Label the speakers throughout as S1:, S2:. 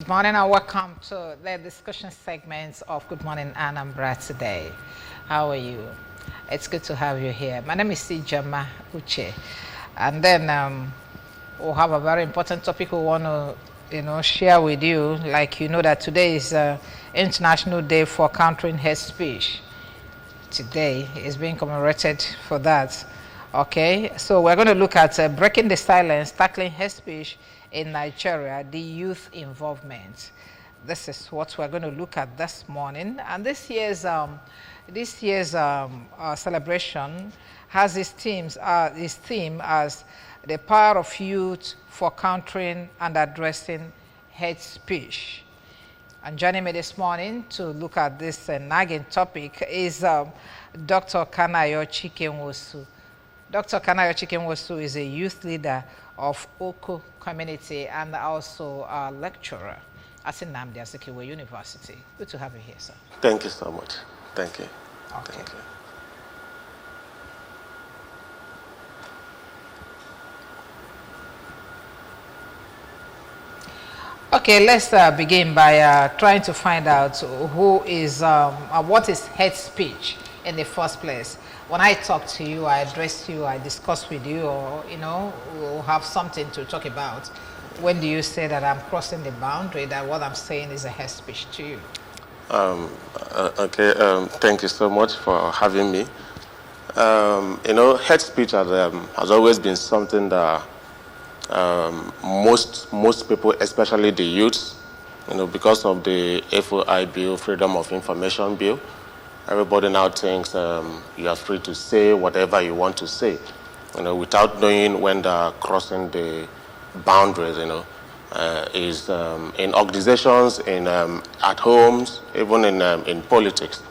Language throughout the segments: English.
S1: Good morning and welcome to the discussion segments of Good Morning Anambra today. How are you? It's good to have you here. My name is GMA Uche, and then we'll have a very important topic we want to share with you. Like you know that today is International Day for Countering Hate Speech. Today is being commemorated for that. Okay, so we're going to look at breaking the silence, tackling hate speech in Nigeria, the youth involvement. This is what we're going to look at this morning. And this year's celebration has its theme as the power of youth for countering and addressing hate speech. And joining me this morning to look at this nagging topic is Dr. Kanayo Chikenwosu. Dr. Kanayo Chikenwosu is a youth leader of Oko community and also a lecturer at Nnamdi Azikiwe University. Good to have you here, sir.
S2: Thank you so much. Thank you.
S1: Okay.
S2: Thank you.
S1: Okay, let's begin by trying to find out who is, what is hate speech in the first place. When I talk to you, I address you, I discuss with you, or, we'll have something to talk about. When do you say that I'm crossing the boundary, that what I'm saying is a hate speech to you?
S2: Thank you so much for having me. Hate speech has always been something that most people, especially the youths, because of the FOI bill, Freedom of Information Bill, everybody now thinks you are free to say whatever you want to say, without knowing when they're crossing the boundaries, is in organizations, at homes, even in politics.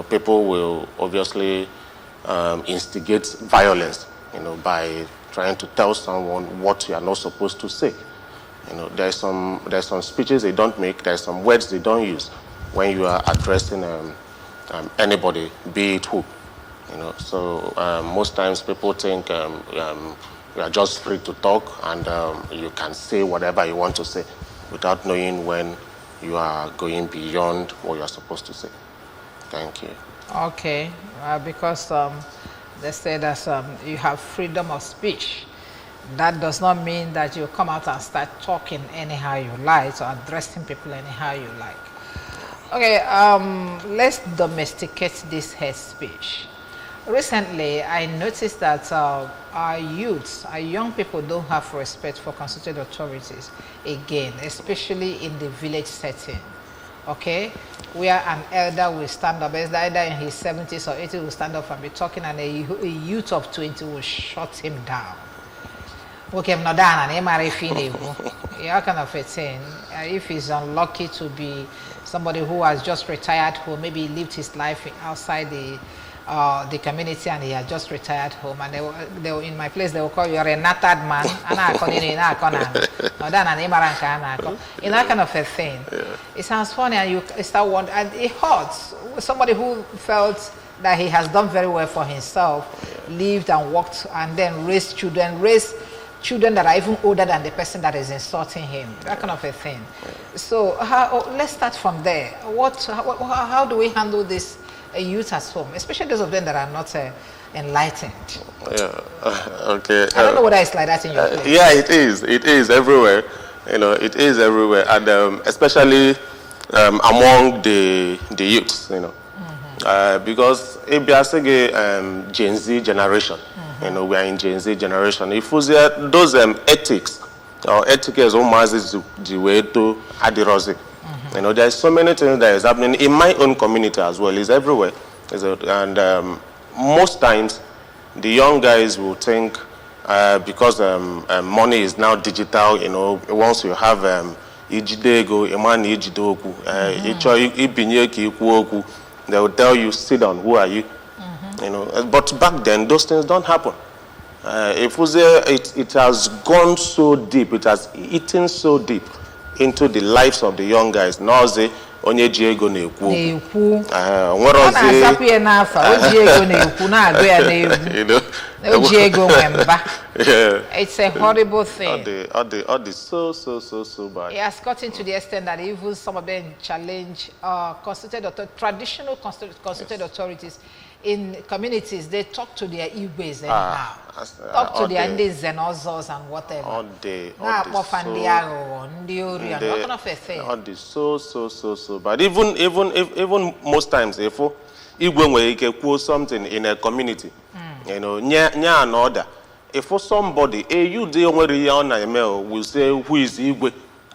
S2: People will obviously instigate violence, by trying to tell someone what you are not supposed to say. There's some speeches they don't make, there's some words they don't use when you are addressing anybody, be it who. So most times people think you are just free to talk and you can say whatever you want to say without knowing when you are going beyond what you are supposed to say. Thank you.
S1: Okay, because they say that you have freedom of speech. That does not mean that you come out and start talking anyhow you like or addressing people anyhow you like. Okay, let's domesticate this hate speech. Recently, I noticed that our youths, our young people don't have respect for constituted authorities again, especially in the village setting. Okay, where an elder will stand up, either in his 70s or 80s, will stand up and be talking, and a youth of 20 will shut him down. Okay, I'm not done, and yeah, kind of a thing. If he's unlucky to be somebody who has just retired, who maybe lived his life outside the community and he had just retired home, and they in my place they will call you a nattered man, that kind of a thing. Yeah. It sounds funny, and you start wondering, and it hurts. Somebody who felt that he has done very well for himself, lived and worked, and then raised children that are even older than the person that is insulting him, that kind of a thing. So let's start from there. How do we handle this youth at home, especially those of them that are not enlightened?
S2: Yeah. Okay.
S1: I don't know whether it's like that in your place.
S2: Yeah, it is. It is everywhere. It is everywhere, and especially among the youths. Because Gen Z generation. We are in Gen Z generation. If those ethics or etiquette is the way to adirosi. There's so many things that is happening in my own community as well. It's everywhere. And most times, the young guys will think because money is now digital. Once you have they will tell you, sit down, who are you? But back then, those things don't happen. It has gone so deep, it has eaten so deep into the lives of the young guys. Now onye ji ego na-ekwu
S1: na-ekwu
S2: nwere ozi
S1: ọ na-azapụ ya n'afa o ji ego na-ekwu na-agụ ya n'egwu o ji ego nwe mba. It's a horrible thing.
S2: All the so bad.
S1: It has gotten to the extent that even some of them challenge traditional constituted authorities in communities. They talk to their Igwes anyhow. Talk to their Ndis and Ozos and whatever.
S2: All day
S1: what kind of a thing?
S2: All the so bad. Even most times, if Igwe nwere ike kwuo something in a community, you know, nye an order. If for somebody, you will say, who is Igwe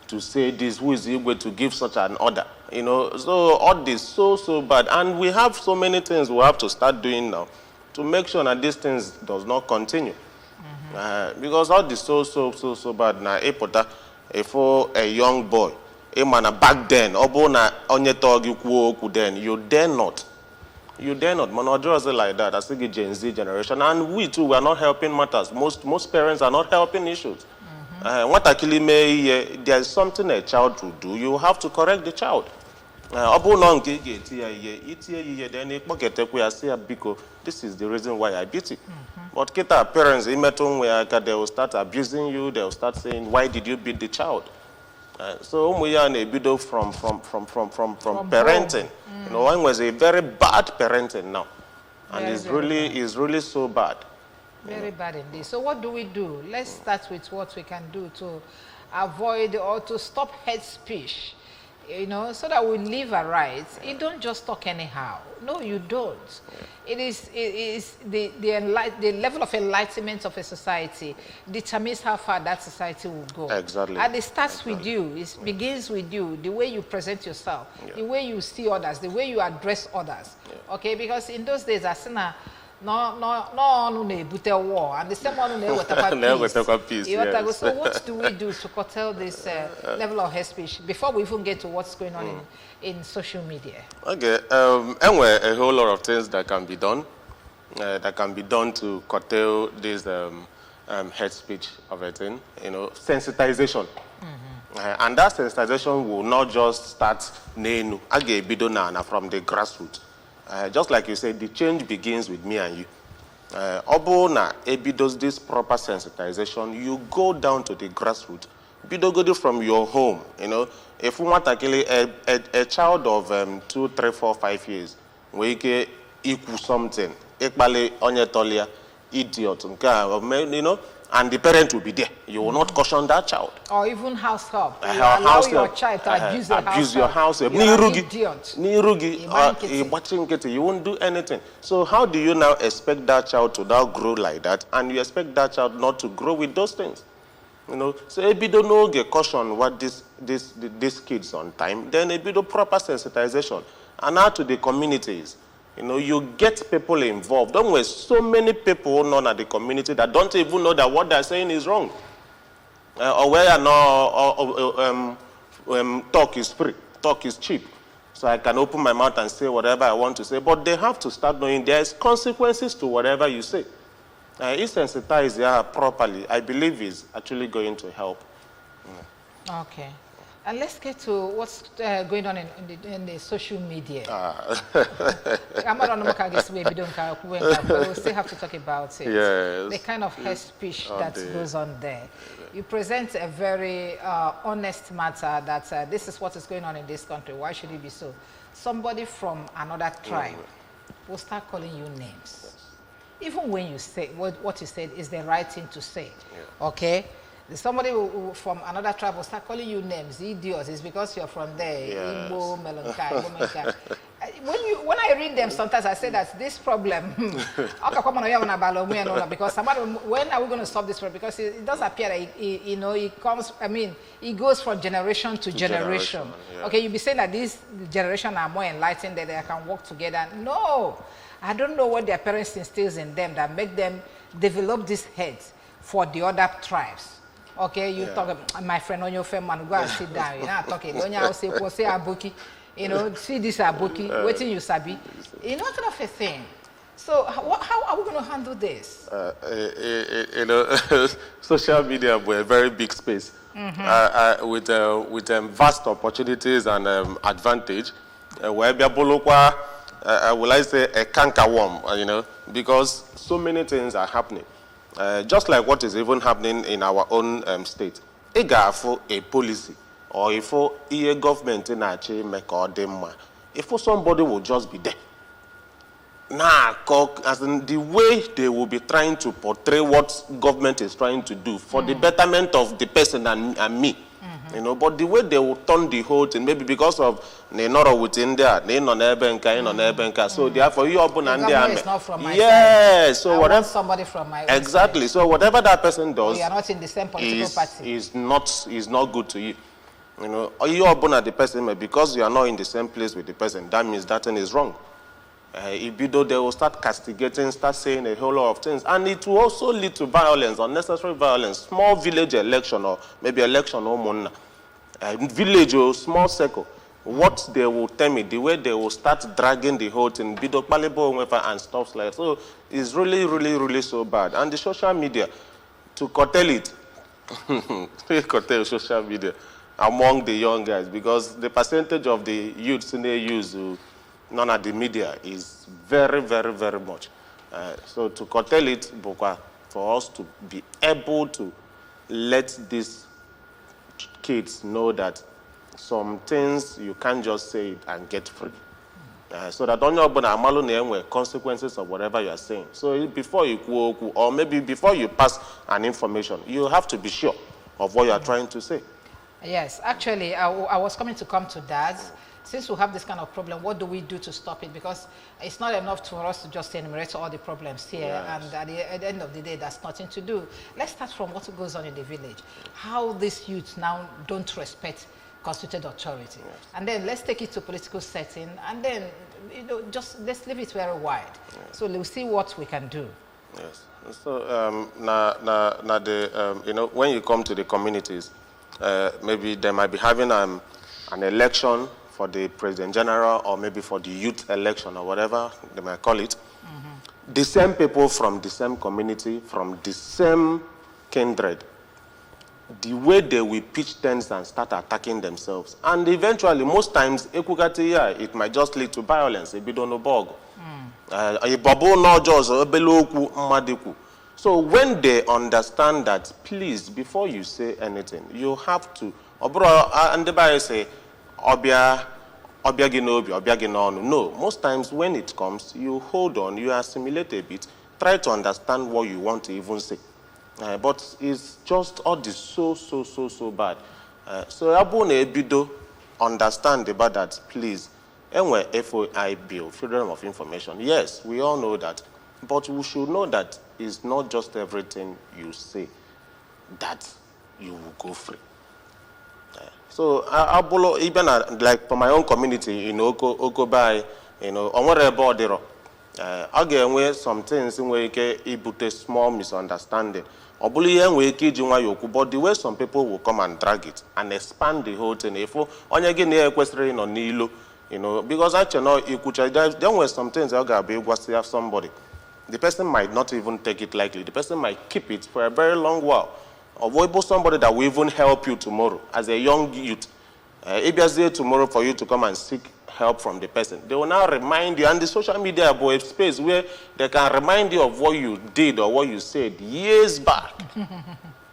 S2: to say this, who is Igwe to give such an order? You know, so all this so bad. And we have so many things we have to start doing now to make sure that these things does not continue. Because all this so bad now, if a young boy, back then, then, you dare not. You dare not. Monodros like that. I think the Gen Z generation. And we too, we are not helping matters. Most parents are not helping issues. What actually there is something a child will do, you have to correct the child. This is the reason why I beat it. But kita parents, they will start abusing you, they will start saying, why did you beat the child? So we are a bit from parenting. You know, one was a very bad parenting now. And it's really so bad.
S1: Very bad indeed. So what do we do? Let's start with what we can do to avoid or to stop hate speech, you know, so that we live right. You don't just talk anyhow. No, you don't. It is the level of enlightenment of a society determines how far that society will go.
S2: Exactly.
S1: And it starts with you. It begins with you. The way you present yourself, the way you see others, the way you address others. Okay, because in those days, as no war, and the same one peace. Yes. So what do we do to curtail this level of hate speech before we even get to what's going on in social media?
S2: Okay, anyway, a whole lot of things that can be done. To curtail this hate speech of a thing. You know, sensitization. And that sensitization will not just start from the grassroots. Just like you said, the change begins with me and you. Obona does this proper sensitization, you go down to the grassroots. Bido from your home, you know. If you want a child of 2, 3, 4, 5 years, we can equal something. Ekbale onyetolia, idiot, you know, and the parent will be there. You will not caution that child.
S1: Or even house help. You allow your child to abuse your house help.
S2: You're an idiot. You won't do anything. So how do you now expect that child to now grow like that, and you expect that child not to grow with those things? You know, so if you don't know the caution what these kids on time, then if you do proper sensitization, and now to the communities. You know, you get people involved. Don't waste so many people known at the community that don't even know that what they're saying is wrong. Or where talk is free, talk is cheap. So I can open my mouth and say whatever I want to say. But they have to start knowing there's consequences to whatever you say. If sensitized properly, I believe is actually going to help.
S1: Okay. And let's get to what's going on in the social media. We'll still have to talk about it.
S2: Yes.
S1: The kind of hate speech that goes on there. You present a very honest matter that this is what is going on in this country. Why should it be so? Somebody from another tribe will start calling you names. Even when you say what you said is the right thing to say. Okay? Somebody who from another tribe will start calling you names, idiots. It's because you're from there.
S2: Yes.
S1: Igbo, Melonkai, when I read them, sometimes I say that this problem, because somebody, when are we going to solve this problem? Because it does appear that you know, it comes, I mean, it goes from generation to generation. Okay, you'll be saying that this generation are more enlightened, that they can work together. No, I don't know what their parents instills in them that make them develop this hate for the other tribes. Okay, you talk about my friend on your friend man, go and sit down. You're not talking. Don't you say abuki? You know, see this abuki, waiting you sabi. You know, kind of a thing. So how are we going to handle this?
S2: You know, social media were a very big space with vast opportunities and advantage. Where will I say a canker worm, you know, because so many things are happening. Just like what is even happening in our own state. For a policy or if a government in a if somebody will just be there. Nah, as in the way they will be trying to portray what government is trying to do for the betterment of the person and me. You know, but the way they will turn the whole thing, maybe because of Nenoro within there, so therefore you open and there.
S1: Is not from my
S2: side.
S1: So whatever somebody from my
S2: exactly.
S1: Side.
S2: So whatever that person does,
S1: you are not in the same political party.
S2: Is not good to you. You know, or you open at the person because you are not in the same place with the person. That means that thing is wrong. If you do, they will start castigating, start saying a whole lot of things. And it will also lead to violence, unnecessary violence. Small village election or maybe election or village or small circle. What they will tell me, the way they will start dragging the whole thing, and stuff like that. So it's really, really, really so bad. And the social media, to curtail it, curtail social media among the young guys, because the percentage of the youths in they use none of the media is very, very, very much. So to curtail it, for us to be able to let these kids know that some things you can't just say it and get free. So that on your consequences of whatever you are saying. So before you go, or maybe before you pass an information, you have to be sure of what you are trying to say.
S1: Yes, actually, I was coming to come to that. Since we have this kind of problem, what do we do to stop it? Because it's not enough for us to just enumerate all the problems here, yes. And at the end of the day, that's nothing to do. Let's start from what goes on in the village. How these youths now don't respect constituted authority. Yes. And then let's take it to political setting, and then, you know, just let's leave it very wide. Yes. So we'll see what we can do.
S2: Yes. So you know, when you come to the communities, maybe they might be having an election for the President General or maybe for the youth election or whatever they might call it. The same people from the same community, from the same kindred, the way they will pitch tents and start attacking themselves. And eventually, most times, it might just lead to violence. So when they understand that, please, before you say anything, you have to, and the say, no, most times when it comes, you hold on, you assimilate a bit, try to understand what you want to even say. But it's just all this so bad. So Abune Ebido understand about that, please. And where FOI bill, Freedom of Information, yes, we all know that. But we should know that it's not just everything you say that you will go free. So even like for my own community in Okobai, you know, again, some things in where it a small misunderstanding. But the way some people will come and drag it and expand the whole thing, if you know, because actually, there were some things have somebody. The person might not even take it lightly. The person might keep it for a very long while. Avoid somebody that will even help you tomorrow as a young youth. If you're there tomorrow for you to come and seek help from the person, they will now remind you, and the social media about a space where they can remind you of what you did or what you said years back.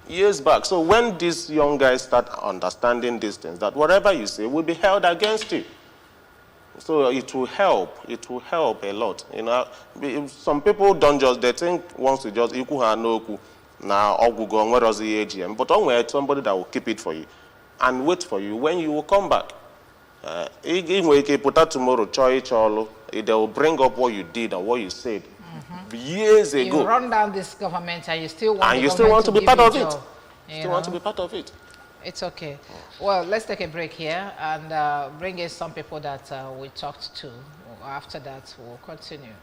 S2: Years back. So when these young guys start understanding these things, that whatever you say will be held against you. So it will help. It will help a lot. You know, some people don't just, they think once you just now Google where was the AGM, but only somebody that will keep it for you and wait for you when you will come back. Even when you put out tomorrow, they will bring up what you did and what you said years ago.
S1: You run down this government and you still want,
S2: to be part of it. You still want to be part of it.
S1: It's okay. Well, let's take a break here and bring in some people that we talked to. After that, we'll continue.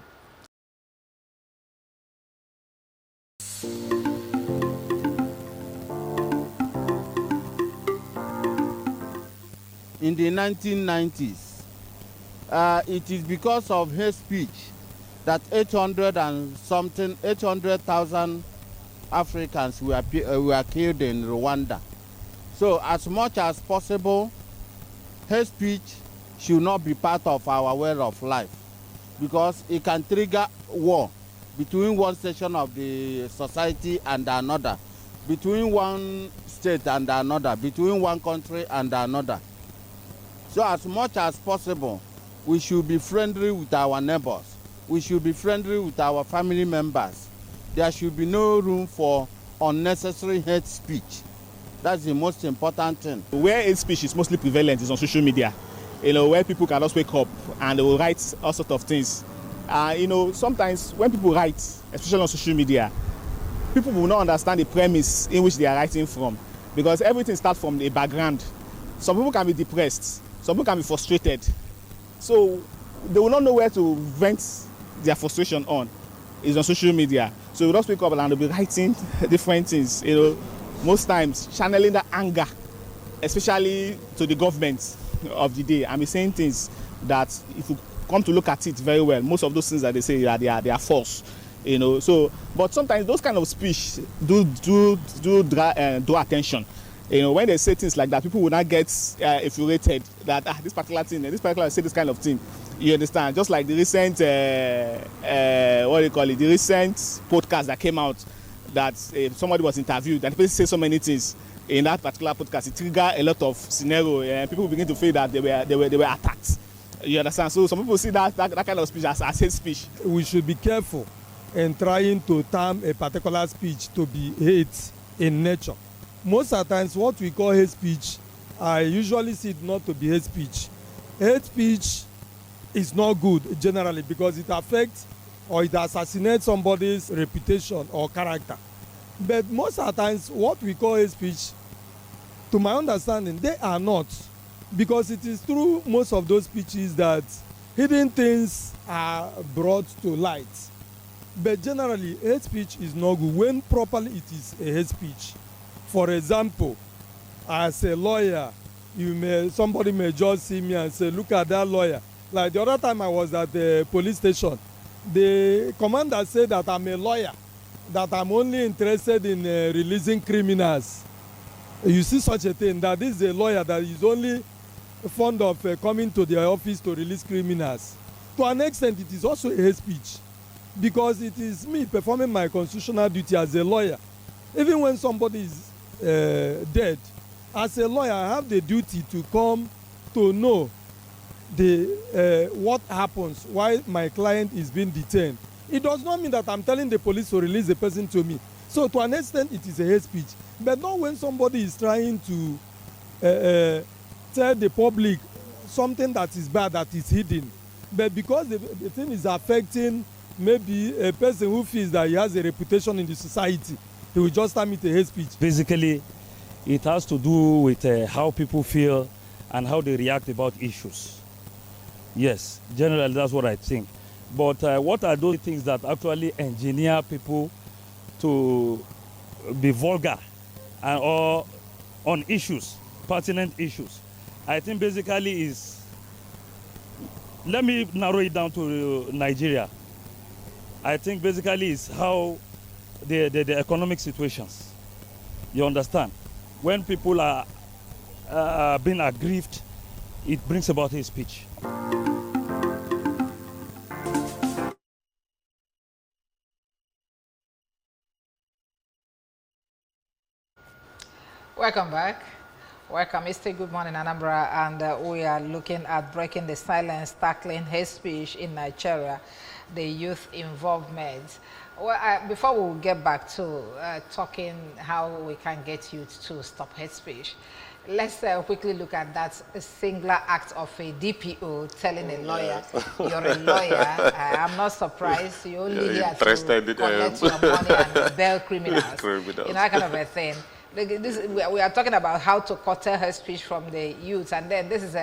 S3: In the 1990s, it is because of hate speech that 800,000 Africans were killed in Rwanda. So as much as possible, hate speech should not be part of our way of life, because it can trigger war between one section of the society and another, between one state and another, between one country and another. So as much as possible, we should be friendly with our neighbors. We should be friendly with our family members. There should be no room for unnecessary hate speech. That's the most important thing.
S4: Where hate speech is mostly prevalent is on social media, where people can just wake up and they will write all sorts of things. Sometimes when people write, especially on social media, people will not understand the premise in which they are writing from, because everything starts from a background. Some people can be depressed, some people can be frustrated, so they will not know where to vent their frustration on. It's on social media. So we just wake up and they'll be writing different things, most times channeling the anger, especially to the government of the day, and be saying things that, if you come to look at it very well, most of those things that they say they are false. So, but sometimes those kind of speech do draw attention. When they say things like that, people will not get infuriated that this particular say this kind of thing. You understand? Just like the recent the recent podcast that came out, that somebody was interviewed and people say so many things in that particular podcast. It triggered a lot of scenario, and people begin to feel that they were attacked. You understand? So some people see that kind of speech as hate speech.
S5: We should be careful in trying to term a particular speech to be hate in nature. Most of the times, what we call hate speech, I usually see it not to be hate speech. Hate speech is not good generally, because it affects or it assassinates somebody's reputation or character. But most of the times, what we call hate speech, to my understanding, they are not, because it is through most of those speeches that hidden things are brought to light. But generally, hate speech is not good when properly it is a hate speech. For example, as a lawyer, somebody may just see me and say, look at that lawyer. Like the other time I was at the police station, the commander said that I'm a lawyer, that I'm only interested in releasing criminals. You see such a thing, that this is a lawyer that is only fond of coming to the office to release criminals. To an extent, it is also a hate speech, because it is me performing my constitutional duty as a lawyer. Even when somebody is dead, as a lawyer, I have the duty to come to know what happens, why my client is being detained. It does not mean that I'm telling the police to release the person to me. So to an extent, it is a hate speech. But not when somebody is trying to tell the public something that is bad, that is hidden. But because the thing is affecting maybe a person who feels that he has a reputation in the society, he will just term it a hate speech.
S6: Basically, it has to do with how people feel and how they react about issues. Yes, generally that's what I think. But what are those things that actually engineer people to be vulgar or on issues, pertinent issues? I think basically is, let me narrow it down to Nigeria. I think basically is how the economic situations. You understand? When people are being aggrieved, it brings about hate speech.
S1: Welcome back. Welcome. It's still Good Morning Anambra, and we are looking at breaking the silence, tackling hate speech in Nigeria, the youth involvement. Well, before we get back to talking how we can get youth to stop hate speech, let's quickly look at that singular act of a DPO telling a lawyer, you're a lawyer. I'm not surprised. You only here to collect your money and bail criminals. That kind of a thing. We are talking about how to curtail her speech from the youth, and then this is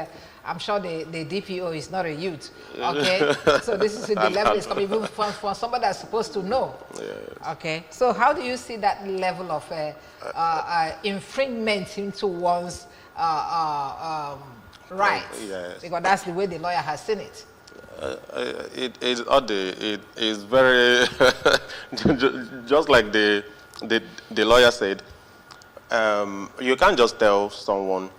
S1: I'm sure the DPO is not a youth, okay? So this is the level is coming from somebody that's supposed to know, okay? So how do you see that level of infringement into one's rights? Because that's the way the lawyer has seen it.
S2: It is very just like the lawyer said. You can't just tell someone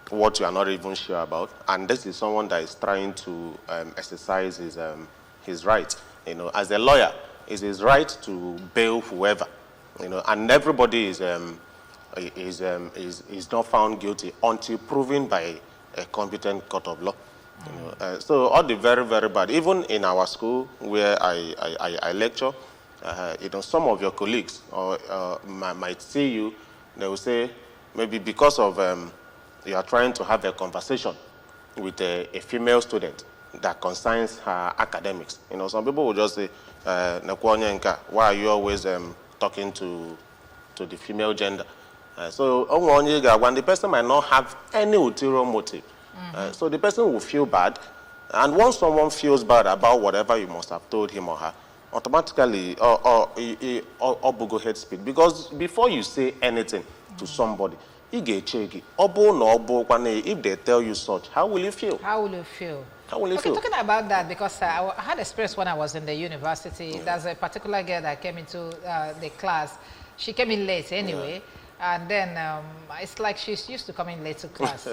S2: what you are not even sure about, and this is someone that is trying to exercise his right. You know, as a lawyer, it's his right to bail whoever. You know, and everybody is not found guilty until proven by a competent court of law. You know, so all the very, very bad, even in our school where I lecture, you know, some of your colleagues might see you, they will say, maybe because of you are trying to have a conversation with a female student that concerns her academics. You know, some people will just say, why are you always talking to the female gender? So when the person might not have any ulterior motive. So the person will feel bad. And once someone feels bad about whatever you must have told him or her, automatically, go head speed. Because before you say anything to somebody, if they tell you such, how will you feel?
S1: How will you feel?
S2: How will you feel?
S1: Talking about that, because I had experience when I was in the university. There's a particular girl that came into the class. She came in late anyway. And then it's like she's used to coming late to class.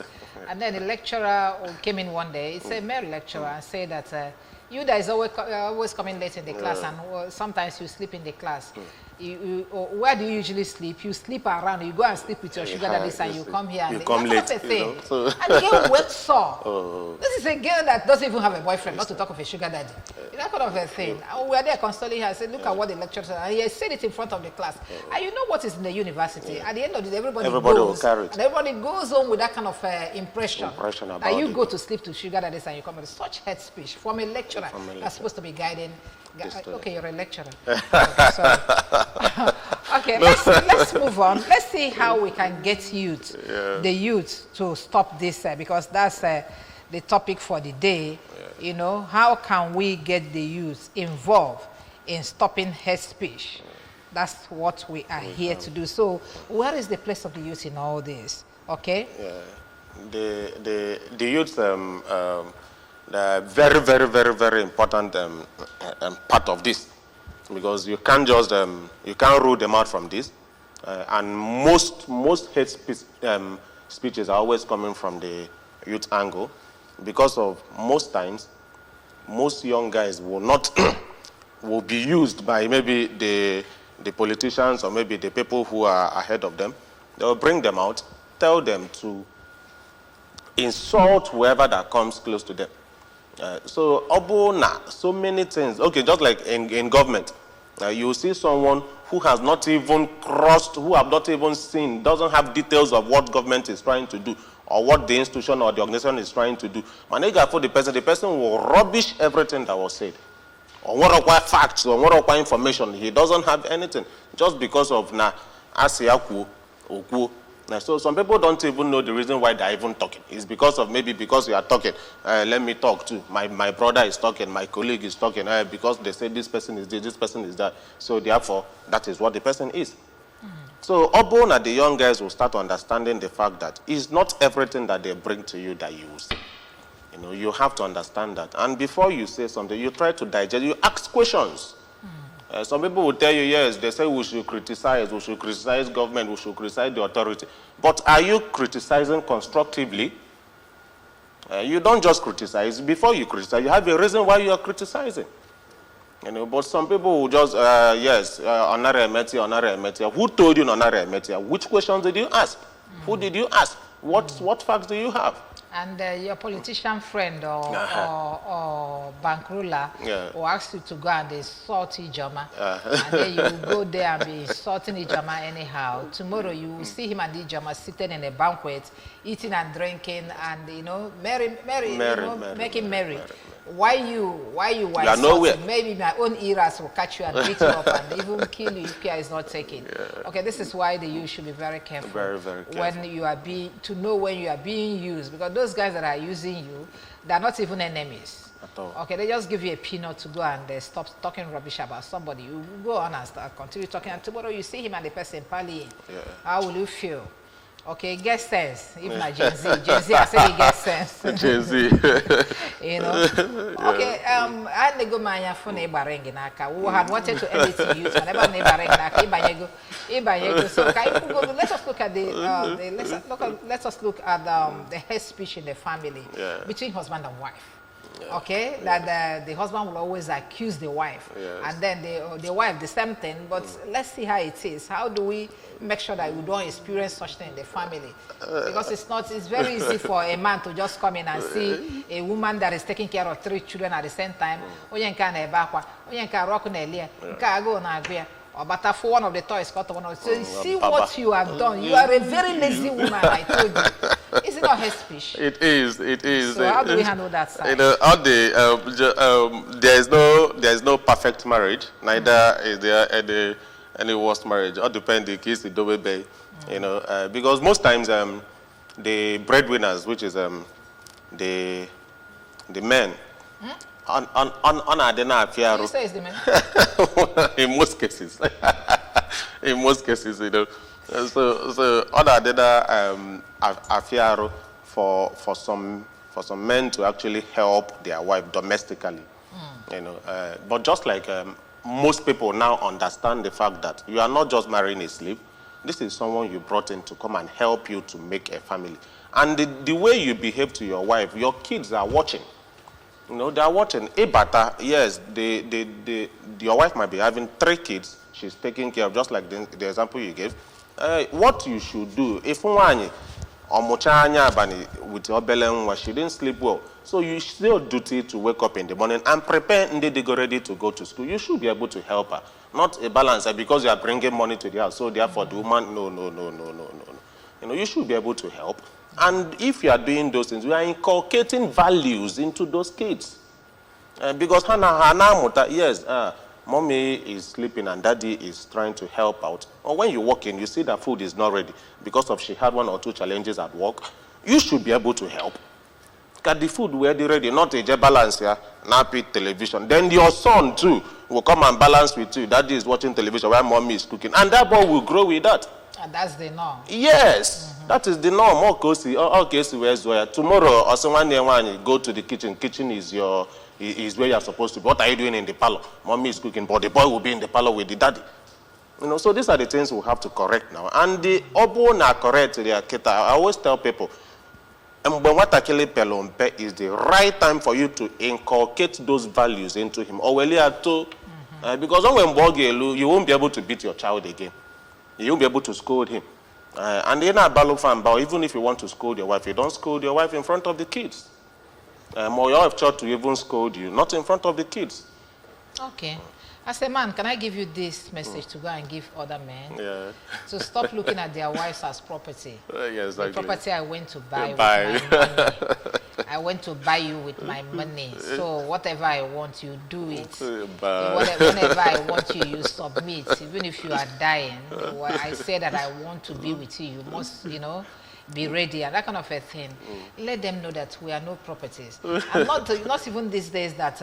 S1: And then the lecturer came in one day. It's a male lecturer and said that you guys always coming late in the class, and sometimes you sleep in the class. Where do you usually sleep? You sleep around. You go and sleep with your sugar daddies, and you come here.
S2: You
S1: and
S2: come late.
S1: That's a thing.
S2: You know, so.
S1: And the girl went sore. This is a girl that doesn't even have a boyfriend, not to talk of a sugar daddy. That kind of a thing. And we were there consoling her. I said, look at what the lecturer said. And he said it in front of the class. And you know what is in the university? At the end of the day, everybody goes,
S2: will carry it.
S1: and everybody goes home with that kind of impression
S2: about
S1: that you
S2: it.
S1: go to sleep to sugar daddies and you come with such head speech from a lecturer that's supposed to be guiding. Okay, you're a lecturer. Okay, sorry. Okay, let's move on. Let's see how we can get the youth to stop this, because that's the topic for the day. You know, how can we get the youth involved in stopping hate speech? That's what we are here to do. So, where is the place of the youth in all this? Okay.
S2: The youth. The very, very, very, very important part of this, because you can't just you can't rule them out from this, and most hate speeches are always coming from the youth angle, because of most times most young guys will be used by maybe the politicians or maybe the people who are ahead of them. They will bring them out, tell them to insult whoever that comes close to them. So many things. Okay, just like in government, you see someone who has not even crossed, who have not even seen, doesn't have details of what government is trying to do or what the institution or the organization is trying to do. Manega for the person will rubbish everything that was said. Or what require facts or what require information. He doesn't have anything just because of asiaku oku. So some people don't even know the reason why they're even talking. It's because you are talking. Let me talk too. My brother is talking. My colleague is talking. Because they say this person is this person is that. So therefore, that is what the person is. So the young guys will start understanding the fact that it's not everything that they bring to you that you will say. You know, you have to understand that. And before you say something, you try to digest. You ask questions. Some people will tell you, yes, they say we should criticize government, we should criticize the authority. But are you criticizing constructively? You don't just criticize. Before you criticize, you have a reason why you are criticizing. You know, but some people will just, yes, Onare Emetia. Who told you Onare Emetia? Which questions did you ask? Who did you ask? What facts do you have?
S1: And your politician friend or bank ruler will ask you to go and insult Ijoma. And then you will go there and be insulting Ijoma anyhow. Tomorrow you will see him and Ijoma sitting in a banquet, eating and drinking and, you know, making merry. Why you were insulting? Maybe my own eras will catch you and beat you up and even kill you if care is not taken. Okay, this is why the youth should be very careful.
S2: Very, very careful.
S1: When you are to know when you are being used, because those guys that are using you, they're not even enemies.
S2: At all.
S1: Okay, they just give you a peanut to go and stop talking rubbish about somebody. You go on and continue talking, and tomorrow you see him and the person parleying. How will you feel? Okay, get sense. If not Gen Z, I say he gets sense.
S2: Gen Z.
S1: You know. Okay, I nego manya phone e barengi naka. We had wanted to edit youth, whenever ne barengi naka, ibanyego. So let us look at let us look at the hate speech in the family between husband and wife. Yeah. Okay, that the husband will always accuse the wife, and then the wife the same thing. But let's see how it is. How do we make sure that we don't experience such thing in the family? Because it's very easy for a man to just come in and see a woman that is taking care of 3 children at the same time. Or but for one of the toys, got one. So you see what you have done. You are a very lazy woman. I told you. Is it not hate speech?
S2: It is. It is.
S1: So how do we handle that side?
S2: You know, there is no perfect marriage. Neither is there any worst marriage. All depends the case the double bay. You know, because most times the breadwinners, which is the men. On Adena
S1: You say it's the men?
S2: In most cases. In most cases, you know. So on Adena Afiaro for some men to actually help their wife domestically. You know. But just like most people now understand the fact that you are not just marrying a slave. This is someone you brought in to come and help you to make a family. And the way you behave to your wife, your kids are watching. You know, they are watching. Ebata, yes, your wife might be having 3 kids. She's taking care of, just like the example you gave. What you should do, if with your belly, she didn't sleep well, so you still duty to wake up in the morning and prepare and they go ready to go to school. You should be able to help her. Not a balance because you are bringing money to the house. So therefore, the woman, no. You know, you should be able to help. And if you are doing those things, we are inculcating values into those kids. Because yes, mommy is sleeping and daddy is trying to help out. Or when you walk in, you see that food is not ready because of she had 1 or 2 challenges at work. You should be able to help. Get the food ready, not a balance here, nappy television. Then your son too will come and balance with you. Daddy is watching television while mommy is cooking. And that boy will grow with that.
S1: And that's the norm.
S2: Yes, that is the norm. Tomorrow, or someone go to the kitchen. Kitchen is where you are supposed to be. What are you doing in the parlor? Mommy is cooking, but the boy will be in the parlor with the daddy. You know, so these are the things we have to correct now. And the obo na correct I always tell people, and Pelompe is the right time for you to inculcate those values into him. Because when you won't be able to beat your child again. You won't be able to scold him. And in a balofan, even if you want to scold your wife, you don't scold your wife in front of the kids. Or you have tried to even scold you, not in front of the kids.
S1: Okay. As a man, can I give you this message to go and give other men?
S2: Yeah.
S1: To stop looking at their wives as property.
S2: Yes, exactly.
S1: The property I went to buy with my money. I went to buy you with my money. So whatever I want, you do it. Whenever I want you, you submit. Even if you are dying, I say that I want to be with you. You must, be ready and that kind of a thing. Let them know that we are no properties. And not even these days that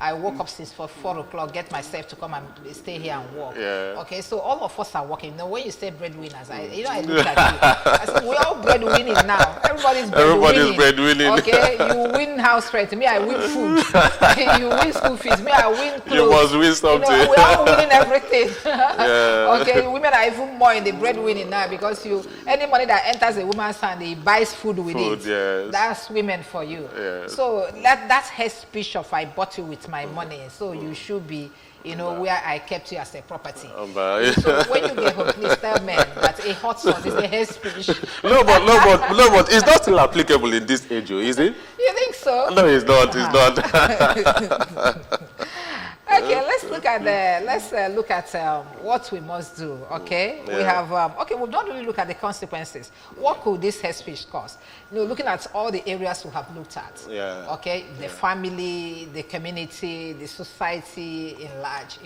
S1: I woke up since 4 o'clock, get myself to come and stay here and work.
S2: Yeah.
S1: Okay, so all of us are working. Now, when you say breadwinners, I look at you. I said, we're all breadwinning now. Everybody's breadwinning. Okay, you win house rent. Me, I win food. You win school fees. Me, I win clothes.
S2: You must win something.
S1: We're all winning everything. Yeah. Okay, women are even more in the breadwinning now because any money that enters a woman's hand, he buys food with it.
S2: Yes.
S1: That's women for you.
S2: Yes.
S1: So that's her speech of I bought you with my money, so you should be, where I kept you as a property. So when you get home, please tell men that a hot sauce is a hair speech.
S2: No, but it's not still applicable in this age, is it?
S1: You think so?
S2: No, it's not. It's not.
S1: Okay, let's look at what we must do. Okay, we have we've not really looked at the consequences. What could this hate speech cause? Looking at all the areas we have looked at.
S2: Yeah.
S1: Okay, the family, the community, the society in large.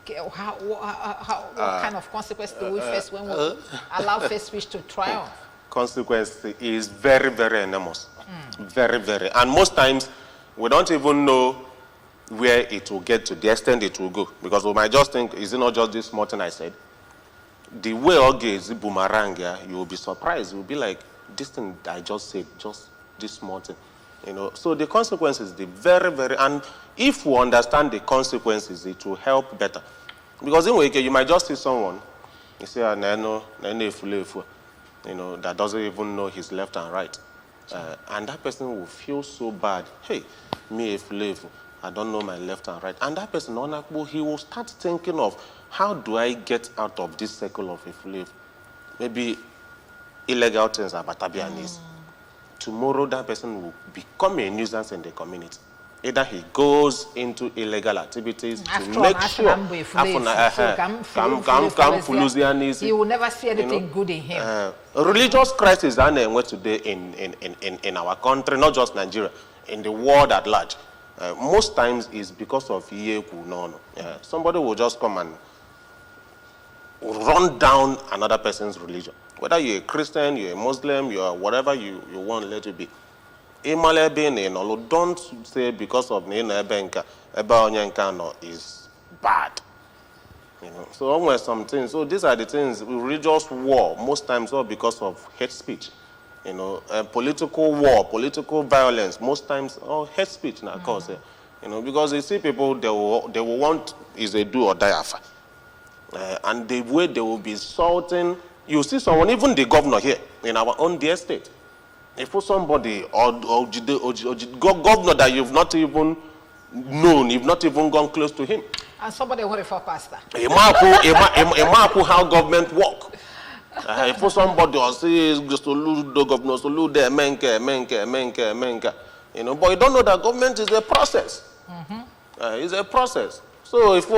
S1: What kind of consequences do we face when we allow hate speech to triumph?
S2: Consequence is very, very enormous. Very, very, and most times we don't even know where it will get to, the extent it will go. Because we might just think, is it not just this small thing I said? the way Oge is boomerang, yeah, you will be surprised. You'll be like, this thing I just said, just this small thing. So the consequences, the very, very, and if we understand the consequences, it will help better. Because in Wake, you might just see someone, you say, that doesn't even know his left and right. And that person will feel so bad. Hey, me I don't know my left and right. And that person, he will start thinking of, how do I get out of this circle of Ifulef? Maybe illegal things are Batabianese. Tomorrow, that person will become a nuisance in the community. Either he goes into illegal activities to make sure
S1: he will never see anything good in him.
S2: Religious crisis are today in our country, not just Nigeria, in the world at large. Most times is because of somebody will just come and run down another person's religion. Whether you're a Christian, you're a Muslim, you're whatever you want to let it be. Don't say because of Ebenka is bad. So almost some things. So these are the things. Religious war most times all because of hate speech. Political war, political violence most times all hate speech. Now, of course, because you see people they will want is a do or die affair, and the way they will be insulting. You see someone, even the governor here in our own dear state. If for somebody or governor that you've not even known, you've not even gone close to him.
S1: And somebody worry for pastor.
S2: How government work. If for somebody or say just to lose the governor, to lose the menke. But you don't know that government is a process. It's a process. So if so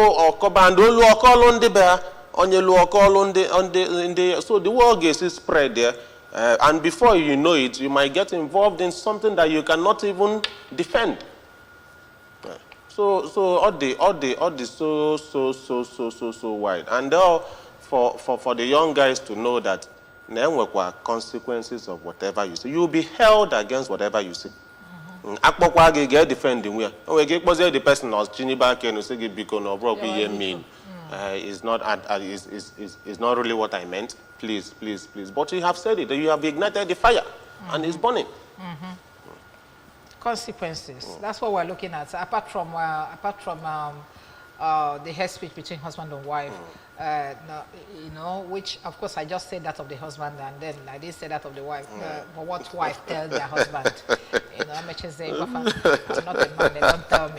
S2: the war is spread there. And before you know it, you might get involved in something that you cannot even defend. So all the so wide. And for the young guys to know that there are consequences of whatever you say. You will be held against whatever you say. Get defending where the person was Chiniba and say because no bro mean. Is not really what I meant. Please. But you have said it. You have ignited the fire, and it's burning.
S1: Consequences. That's what we're looking at. Apart from the hate speech between husband and wife, which of course I just said that of the husband, and then I didn't say that of the wife. But what wife tells their husband? I'm not a man, they don't tell me.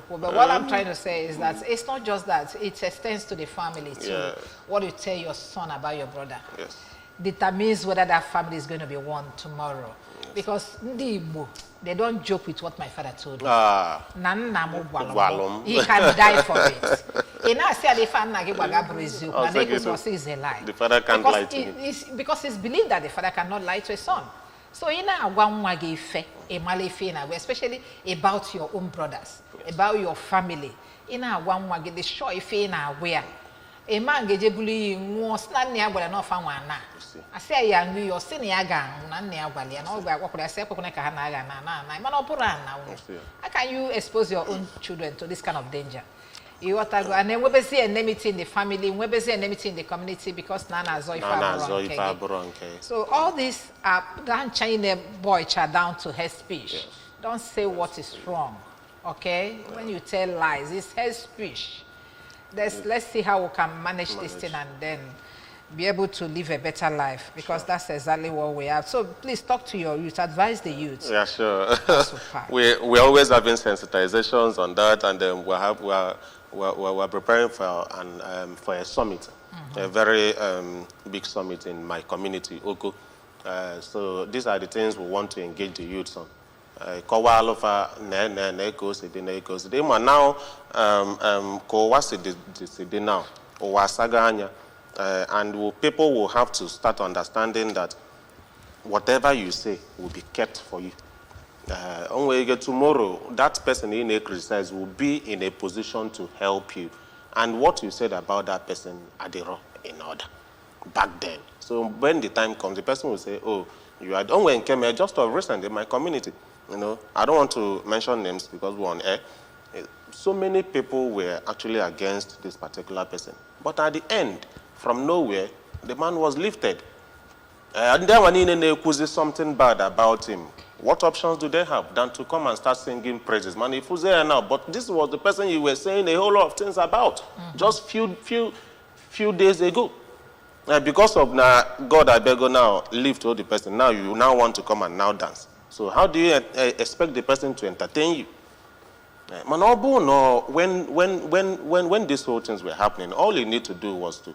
S1: But what I'm trying to say is that it's not just that, it extends to the family too. Yeah. What you tell your son about your brother determines whether that family is going to be one tomorrow. Yes. Because they don't joke with what my father told me. He can die for it. Is a lie.
S2: The father can't lie to me.
S1: Because it's believed that the father cannot lie to a son. So especially about your own brothers, about your family. The show if aware. A man get bully was not near but not found one. I say young you senior gun, none near Valley, and all what could I say? How can you expose your own children to this kind of danger? You want to go and then we see enmity in the family, we see enmity in the community because Nana Zoifa. So all these are down China boy down to hate speech. Yes. Don't say what is wrong. Okay? Yeah. When you tell lies, it's hate speech. Let's see how we can manage this thing and then be able to live a better life, because that's exactly what we have. So please talk to your youth, advise the youth.
S2: Yeah, sure. We're always having sensitizations on that, and then we're preparing for a summit, a very big summit in my community, Oko. So these are the things we want to engage the youths on. And people will have to start understanding that whatever you say will be kept for you. When you get tomorrow, that person in a criticize will be in a position to help you. And what you said about that person, adero in order back then. So when the time comes, the person will say, "Oh, you are done when came here just of recent in my community." I don't want to mention names because we're on air. So many people were actually against this particular person. But at the end, from nowhere, the man was lifted. And then when he accuses something bad about him, what options do they have than to come and start singing praises? Man, if who's there now, but this was the person you were saying a whole lot of things about just few days ago. Because of now, God, I beg you now, leave to the person. Now you now want to come and now dance. So how do you expect the person to entertain you? Man, no, when these whole things were happening, all you need to do was to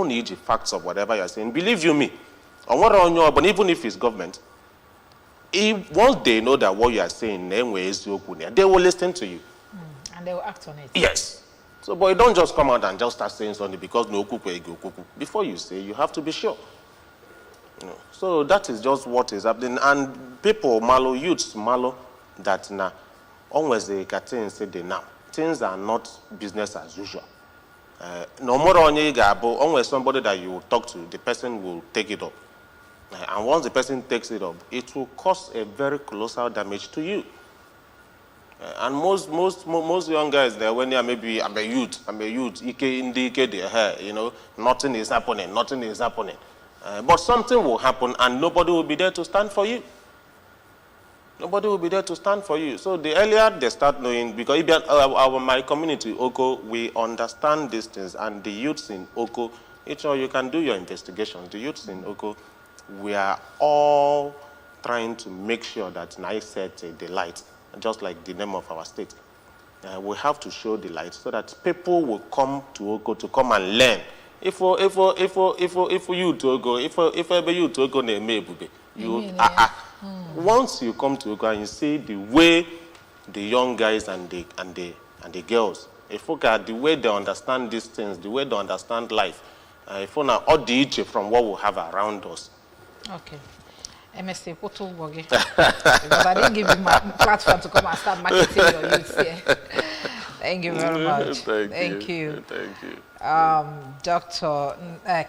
S2: need the facts of whatever you're saying. Believe you me, but even if it's government, once they know that what you are saying, they will listen to you.
S1: And they will act on it.
S2: Yes. So, but you don't just come out and just start saying something because no kuku ego kuku. Before you say, you have to be sure. So that is just what is happening. And people, youths, that now, always they can say they now. Things are not business as usual. No more on always somebody that you will talk to, the person will take it up. And once the person takes it up, it will cause a very colossal damage to you. And most young guys there, when they are maybe, I'm a youth, nothing is happening. But something will happen and nobody will be there to stand for you. Nobody will be there to stand for you. So the earlier they start knowing, because my community, Oko, we understand these things, and the youths in Oko, you can do your investigations. The youths in Oko, we are all trying to make sure that nice set the light, just like the name of our state. We have to show the light so that people will come to Oko to come and learn. If you to Oko, if ever you to Oko once you come to Oko and you see the way the young guys and the girls, if you look at the way they understand these things, the way they understand life, if you know all the from what we have around us.
S1: Okay. MSC, because I didn't give you my platform to come and start marketing your youth here. Thank you very much. Thank you. Dr.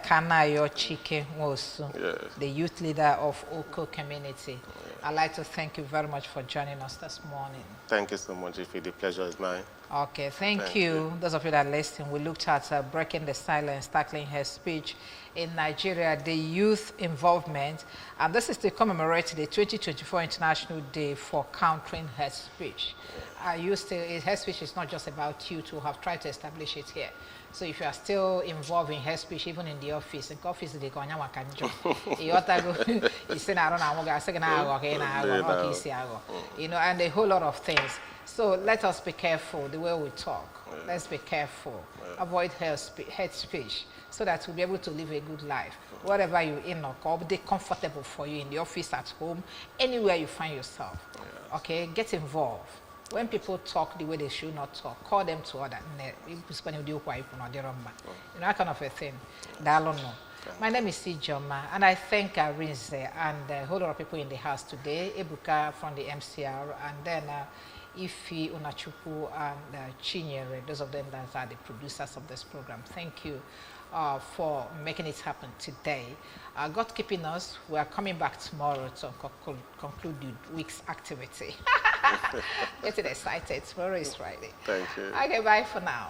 S1: Kanayo Chike Nwosu, the youth leader of Oko community. I'd like to thank you very much for joining us this morning.
S2: Thank you so much, Ife. The pleasure is mine.
S1: Okay, thank you. Those of you that listen, we looked at breaking the silence, tackling hate speech in Nigeria, the youth involvement, and this is to commemorate the 2024 International Day for Countering Hate Speech. Hate speech is not just about you to have tried to establish it here. So if you are still involved in hate speech, even in the office, they go and a whole lot of things. So let us be careful the way we talk. Let's be careful. Avoid hate speech so that we'll be able to live a good life. Whatever you're in or be comfortable for you in the office, at home, anywhere you find yourself. Okay, get involved. When people talk the way they should not talk, call them to order. That kind of a thing. My name is Joma, and I thank Rinze and a whole lot of people in the house today. Ebuka from the MCR, and then Ifi, Unachuku, and Chinyere, those of them that are the producers of this program. Thank you for making it happen today. God keeping us. We are coming back tomorrow to conclude the week's activity. Getting excited. Tomorrow is Friday.
S2: Thank you.
S1: Okay, bye for now.